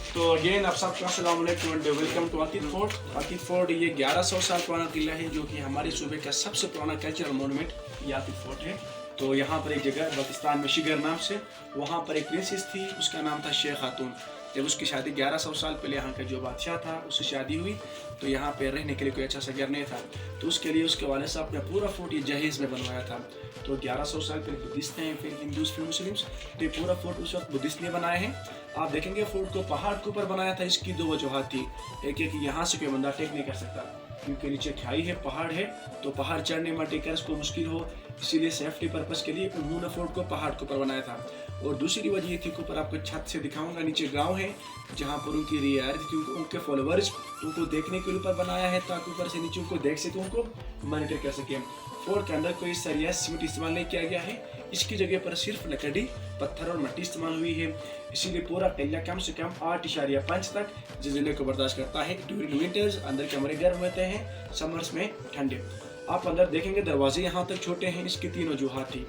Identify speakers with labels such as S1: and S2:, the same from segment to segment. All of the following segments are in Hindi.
S1: तो अगेन आप सबका अस्सलाम वालेकुम एंड वेलकम टू अतीत फोर्ट। अतीत फोर्ट ये 1100 साल पुराना किला है जो कि हमारे सूबे का सबसे पुराना कल्चरल मोनूमेंट ये अतीत फोर्ट है। तो यहाँ पर एक जगह बल्तिस्तान में शिगर नाम से, वहाँ पर एक प्रिंसेस थी, उसका नाम था शेख खातून। जब उसकी शादी 1100 साल पहले यहाँ का जो बादशाह था उससे शादी हुई तो यहाँ पे रहने के लिए कोई अच्छा सा घर नहीं था, तो उसके लिए उसके वाले साहब ने पूरा फोर्ट ये जहेज़ में बनवाया था। तो 1100 साल पहले बुद्धिस्ट हैं, फिर हिंदूज, फिर मुस्लिम्स, तो ये पूरा फोर्ट उस वक्त बुद्धिस्ट ने बनाए हैं। आप देखेंगे फोर्ट को पहाड़ के ऊपर बनाया था। इसकी दो वजूहत थी, एक यहाँ से कोई बंदा टेक नहीं कर सकता क्योंकि नीचे खाई है, पहाड़ है, तो पहाड़ चढ़ने में टेकर उसको मुश्किल हो, इसीलिए सेफ्टी पर्पस के लिए उन्होंने फोर्ट को पहाड़ के ऊपर बनाया था। और दूसरी वजह ये थी कि ऊपर आपको छत से दिखाऊंगा, नीचे गांव है जहाँ पर उनकी रियायत थी, क्योंकि उनके फॉलोअर्स उनको देखने के ऊपर बनाया है ताकि ऊपर से नीचे उनको देख सके, उनको मॉनिटर कर सके। फोर्ट के अंदर कोई सरिया सीमेंट इस्तेमाल नहीं किया गया है, इसकी जगह पर सिर्फ लकड़ी, पत्थर और मिट्टी इस्तेमाल हुई है। इसीलिए पूरा किला कम से कम 8.5 तक ज़िलज़ले को बर्दाश्त करता है। ड्यूरिंग विंटर्स अंदर कमरे गर्म होते हैं, समर्स में ठंडे। आप अंदर देखेंगे दरवाजे यहाँ तक छोटे हैं। इसकी 3 वजूहत थी।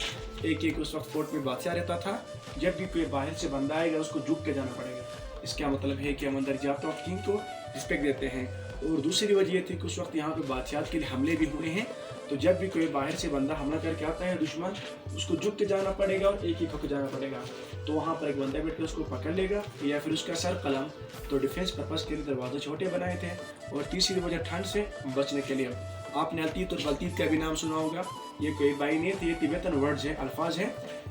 S1: एक उस वक्त फोर्ट में बादशाह रहता था, जब भी कोई बाहर से बंदा आएगा उसको झुक के जाना पड़ेगा। इसका मतलब है कि हम अंदर जाते वक्त किंग को रिस्पेक्ट देते हैं। और दूसरी वजह ये थी कि उस वक्त यहाँ पे बादशाह के लिए हमले भी हुए हैं, तो जब भी कोई बाहर से बंदा हमला करके आता है दुश्मन, उसको झुक के जाना पड़ेगा और एक होकर जाना पड़ेगा। तो वहाँ पर एक बंदा बैठ के उसको पकड़ लेगा या फिर उसका सर कलम। तो डिफेंस पर्पस के लिए दरवाजे छोटे बनाए थे। और तीसरी वजह ठंड से बचने के लिए। आपने अतीत और बल्तीत का भी नाम सुना होगा। ये कोई बाई नहीं थी, ये तिब्बतन वर्ड्स है, अल्फाज है।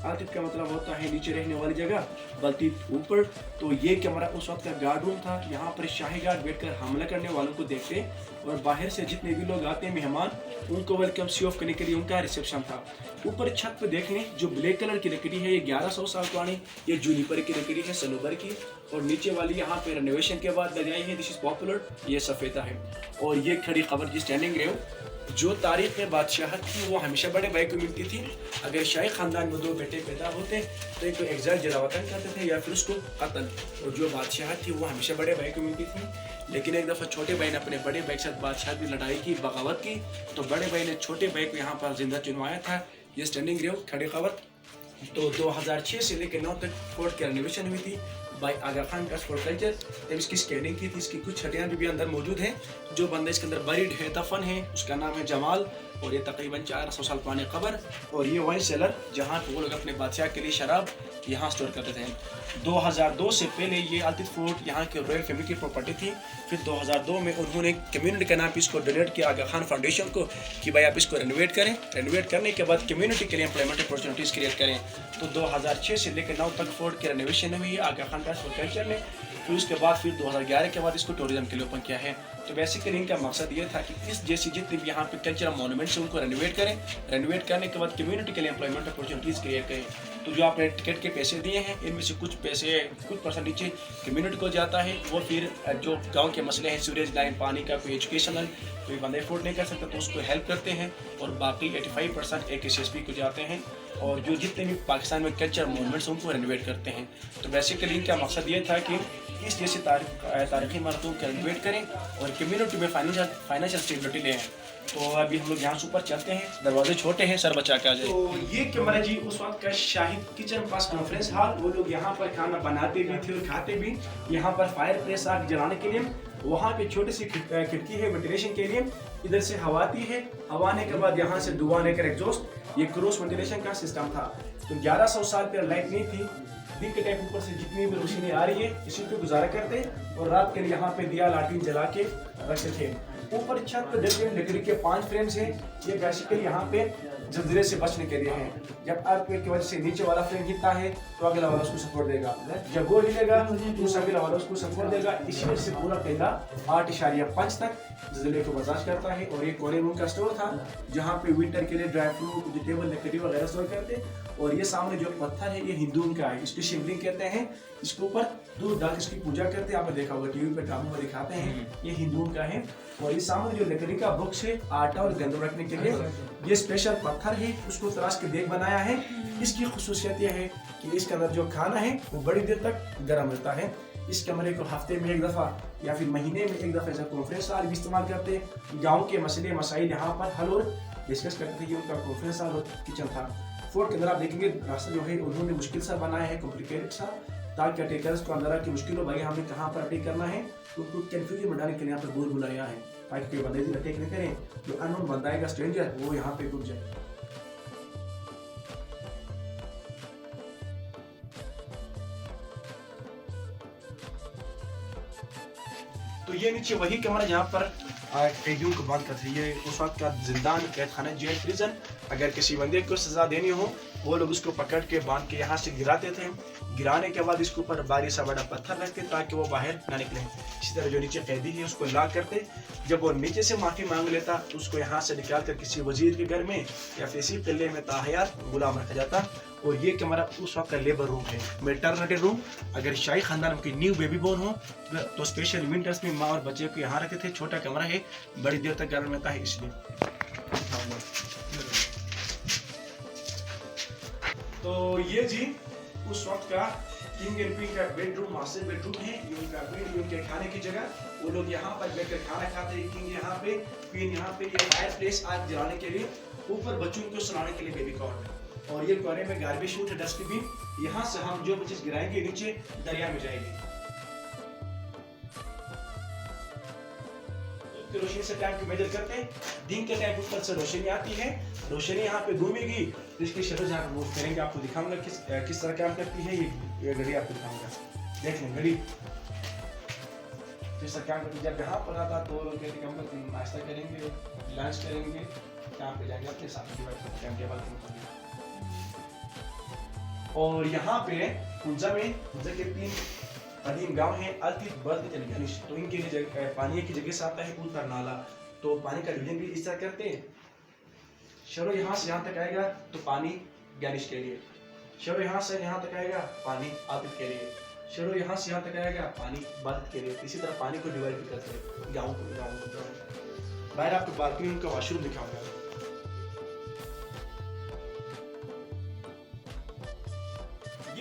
S1: अतीत का मतलब होता है नीचे रहने वाली जगह, बल्तीत ऊपर। तो ये कमरा उस वक्त का गार्ड रूम था। यहाँ पर शाही गार्ड बैठकर हमला करने वालों को देखते और बाहर से जितने भी लोग आते हैं मेहमान, उनको वेलकम सी ऑफ करने के लिए उनका रिसेप्शन था। ऊपर छत पे देखें जो ब्लैक कलर की लकड़ी है, ये 1100 साल पुरानी, ये जूनिपर की लकड़ी है, सनोबर की। और नीचे वाली यहाँ पे रेनोवेशन के बाद लगाई है, दिस इज पॉपुलर, ये सफ़ेदा है। और ये खड़ी खबर की स्टैंडिंग रेव जो तारीख में बादशाह थी वो हमेशा बड़े भाई को मिलती थी। अगर शाही खानदान में 2 बेटे पैदा होते तो एक को एग्जाइल जलावतन करते थे या फिर उसको कत्ल। और जो बादशाह थी वो हमेशा बड़े भाई को मिलती थी। लेकिन एक दफ़ा छोटे भाई ने अपने बड़े भाई के साथ बादशाह की लड़ाई की, बगावत की, तो बड़े भाई ने छोटे भाई को यहाँ पर जिंदा चुनवाया था। ये स्टैंडिंग रेव खड़ी खबर। तो 2006 से लेकर 9 तक फोर्ट की रेनोवेशन हुई थी by Aga Khan trust for culture. तब इसकी स्कैनिंग की थी। इसकी कुछ हड्डियाँ भी अंदर मौजूद हैं। जो बंदा इसके अंदर बरीड है, दफन है, उसका नाम है जमाल। और ये तकरीबन 400 साल पुरानी कब्र। और ये वाइन सेलर जहाँ पे वो लोग अपने बादशाह के लिए शराब यहाँ स्टोर करते थे। 2002 से पहले ये अतीत फोर्ट यहाँ के रॉयल फैमिली की प्रॉपर्टी थी। फिर 2002 में उन्होंने कम्युनिटी का नाम इसको डोनेट किया आगा खान फाउंडेशन को कि भाई आप इसको रेनोवेट करें। रेनोवेट करने के बाद कम्युनिटी के लिए एम्प्लॉयमेंट अपॉर्चुनिटीज़ क्रिएट करें। तो 2006 से लेकर 9 तक फोर्ट की रेनोवेशन हुई है आगा खान ट्रस्ट फॉर कल्चर ने। फिर उसके बाद फिर 2011 के बाद इसको टूरिज्म के लिए ओपन किया है। तो बेसिकली इनका मकसद ये था कि इस जैसी जितनी भी यहाँ पे कल्चरल मोनूमेंट्स हैं उनको रेनोवेट करें। रेनोवेट करने के बाद कम्युनिटी के लिए एम्प्लॉयमेंट अपॉर्चुनिटीज़ क्रिएट करें। तो जो आपने टिकट के पैसे दिए हैं इनमें से कुछ पैसे, कुछ परसेंट नीचे कम्युनिटी को जाता है। वो फिर जो गाँव के मसले हैं, सीवरेज लाइन, पानी का, कोई एजुकेशनल, कोई बंदा अफोर्ड नहीं कर सकता तो उसको हेल्प करते हैं। और बाकी 85% एक SSP को जाते हैं। और जो जितने भी पाकिस्तान में कल्चर मोनूमेंट्स उनको रेनोवेट करते हैं। तो बेसिकली इनका मकसद ये था कि इस जैसे तारीखी इमारतों को रेनोवेट करें और कम्युनिटी में फाइनेंशियल स्टेबिलिटी लें। तो अभी हम लोग यहाँ से ऊपर चलते हैं, दरवाजे छोटे हैं, सर बचा के आ जाए। तो ये कमरा जी उस वक्त का शाही किचन प्लस कॉन्फ्रेंस हॉल। वो लोग यहाँ पर खाना बनाते भी थे और खाते भी। यहाँ पर फायर प्लेस आग जलाने के लिए वहाँ पे छोटी सी खिड़की है वेंटिलेशन के लिए। इधर से हवा आती है, हवा आने के बाद यहाँ से धुआं लेकर एग्जॉस्ट। ये क्रॉस वेंटिलेशन का सिस्टम था। तो 1100 साल पर लाइट नहीं थी। दिन के टाइम ऊपर से जितनी भी रोशनी आ रही है इसी पे गुजारा करते और रात के लिए यहाँ पे दिया लालटीन जला के रखते थे। ऊपर छत पर देखें लकड़ी के 5 फ्रेम्स हैं। ये बेसिकली यहाँ पे जल्जले से बचने के लिए हैं। जब अर्थक्वेक की वजह से नीचे वाला फ्रेम गिरता है तो अगला वाला उसको सपोर्ट देगा, जब वो हिलेगा तो अगला वाला उसको सपोर्ट देगा। इसी वजह से पूरा किला 8.5 तक जल्जले को बर्दाश्त करता है। और एक कोने रूम का स्टोर था जहाँ पे विंटर के लिए ड्राई फ्रूट, वेजिटेबल, लकड़ी वगैरह स्टोर करते। और ये सामने जो पत्थर है ये हिंदुओं का है, इसको शिवलिंग कहते हैं। इसके ऊपर दूध डाल इसकी पूजा करते हैं। आपने देखा होगा टीवी पे ड्रामा में दिखाते हैं, ये हिंदुओं का है। और ये सामने जो लकड़ी का बॉक्स है आटा और गंदम रखने के लिए, ये स्पेशल पत्थर है, उसको तराश के देख बनाया है। इसकी खुसूसियत यह है कि इसके अंदर जो खाना है वो बड़ी देर तक गर्म रहता है। इस कमरे को हफ्ते में 1 दफ़ा या फिर महीने में 1 दफ़ा ऐसा कॉन्फ्रेंस हॉल भी इस्तेमाल करते हैं। गाँव के मसले मसाइल यहाँ पर हल और डिस्कस करते थे। ये उनका कॉन्फ्रेंस हॉल और किचन था। फोर्ट के अंदर आप देखेंगे रास्ता जो है उन्होंने मुश्किल सा बनाया है, कॉम्प्लिकेटेड सा, ताकि अटैकर्स को अंदर की मुश्किल हो भाई हमें कहाँ पर अटैक करना है, तो उनको कंफ्यूजन में डालने के लिए यहाँ पर बोल बुलाया है ताकि कोई बंदे अटैक नहीं करें, जो अननोन बंदा आएगा स्ट्रेंजर वो यहाँ पे घुस जाए। तो ये नीचे वही कमरा जहाँ पर कैदियों को बंद करते ये उस वक्त का जिंदान कैद खाना जेल प्रिजन। अगर किसी बंदे को सजा देनी हो वो लोग उसको पकड़ के बांध के यहाँ से गिराते थे, गिराने के बाद इसके ऊपर भारी सा बड़ा पत्थर रखते ताकि वो बाहर ना निकले। इसी तरह जो नीचे कैदी है उसको ला करते, जब वो नीचे से माफी मांग लेता तो उसको यहाँ से निकाल कर किसी वजीर के घर में या फिर इसी किले में ताहयात गुलाम रखा जाता। और ये कमरा उस वक्त का लेबर रूम है, मेटरनिटी रूम। अगर शाही खानदान में कोई न्यू बेबी बोर्न हो तो स्पेशल विंटर्स में माँ और बच्चे को यहाँ रखते थे। छोटा कमरा है, बड़ी देर तक गर्म रहता है इसलिए। तो ये जी उस वक्त का किंग एंड क्वीन का बेडरूम, मास्टर बेडरूम है। ये उनका बेड, ये उनके खाने की जगह, वो लोग यहाँ पर बैठकर खाना खाते हैं। किंग यहाँ पे, क्वीन यहाँ पे। ये फायर प्लेस आग जलाने के लिए, ऊपर बच्चों को सुलाने के लिए बेबी कॉट, और ये कोने में गार्बेज शूट है, डस्टबिन। यहाँ से हम जो चीज गिराएंगे नीचे दरिया में जाएगी। रोशनी से टाइम को मेजर करते हैं। दिन के टाइम ऊपर से रोशनी आती है, रोशनी यहाँ पे घूमेगी तो इसकी शक्ल जहाँ मूव करेंगे आपको दिखाऊंगा किस तरह काम करती है। ये घड़ी आपको दिखाऊंगा, देख लें घड़ी किस तरह काम करती है। जब यहाँ पर आता तो लोग कहते हैं हम नाश्ता करेंगे, लंच करेंगे, यहाँ पे जाएंगे अपने साथ टाइम टेबल। और यहाँ पे हुंजा के 3 कदीम गांव है, अल्तिफ, बल्द, गनिश। तो इनके लिए पानी की जगह से आता है ऊपर नाला, तो पानी का डिवीजन भी इस तरह करते हैं। शरो यहाँ से यहाँ तक आएगा तो पानी गनिश के लिए, शरो यहाँ से यहाँ तक आएगा पानी आतिफ के लिए, शरो यहाँ से यहाँ तक आएगा पानी बल्द के लिए। इसी तरह पानी को डिवाइड भी करते हैं गाँव को। बाहर आपको बालकनी उनका वॉशरूम दिखाऊंगा।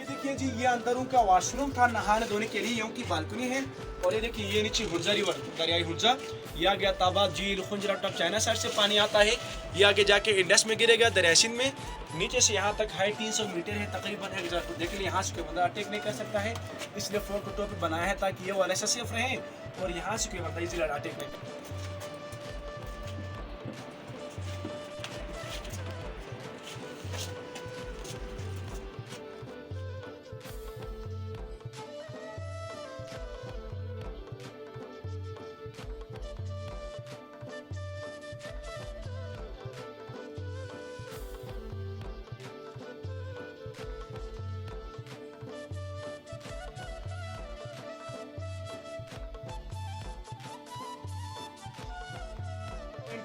S1: देखिए जी, ये अंदर उनका वॉशरूम था नहाने धोने के लिए, यहाँ की बालकनी है। और ये देखिए ये नीचे हुंजा रिवर, दरियाई हुंजा, ये आ गया ताबाद झील, खुंजरा टॉप, चाइना साइड से पानी आता है, ये आगे जाके इंडस में गिरेगा, दरिया सिंध में। नीचे से यहाँ तक हाइट 300 मीटर है तकरीबन। देखिए यहाँ से कोई बंदा अटैक नहीं कर सकता है, इसलिए फ्लोर को टॉप बनाया है ताकि ये वाला सेफ रहे और यहाँ से कोई बंदा इजीली अटैक नहीं करे।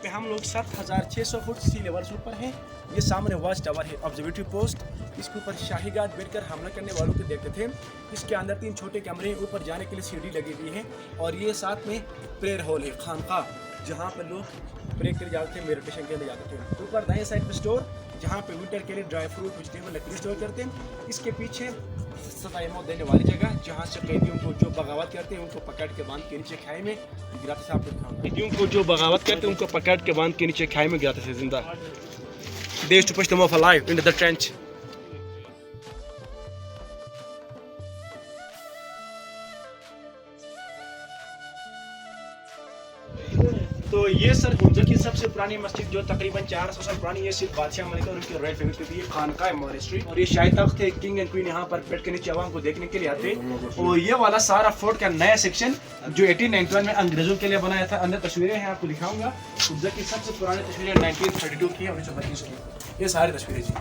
S1: पे हम लोग 7600 फुट सी लेवल से ऊपर हैं। ये सामने वॉच टावर है, ऑब्जर्वेटरी पोस्ट। इसके ऊपर शाही गार्ड बैठकर हमला करने वालों को देखते थे। इसके अंदर 3 छोटे कमरे, ऊपर जाने के लिए सीढ़ी लगी हुई है। और ये साथ में प्रेयर हॉल है, खानका, जहाँ पर लोग प्रे कर जाते थे, मेडिटेशन के लिए जाते थे। ऊपर दाएं साइड पे स्टोर, जहाँ पे विंटर के लिए ड्राई फ्रूट, वेजिटेबल, लकड़ी स्टोर करते हैं। इसके पीछे सजाए मौत देने वाली जगह, जहाँ से कैदियों को जो बगावत करते हैं उनको पकड़ के बांध के नीचे खाई में गिराते थे। कैदियों को जो बगावत करते हैं उनको पकड़ के बांध के नीचे खाई में गिराते थे जिंदा। They used to push them off alive into the trench. तो ये सर हुंजा की सबसे पुरानी मस्जिद जो तकरीबन 400 साल पुरानी है, सिर्फ बादशाह मलिक और उनके रॉयल फैमिली के लिए खानका है, मॉनेस्ट्री। और ये शाही तख्त है, किंग एंड क्वीन यहाँ पर बैठ के नीचे आवाम को देखने के लिए आते। और ये वाला सारा फोर्ट का नया सेक्शन जो 1891 में अंग्रेजों के लिए बनाया था। अंदर तस्वीरें हैं, आपको दिखाऊंगा। हुंजा की सबसे पुरानी तस्वीरें 1932 की है, 1932 की, ये सारी तस्वीरें जी।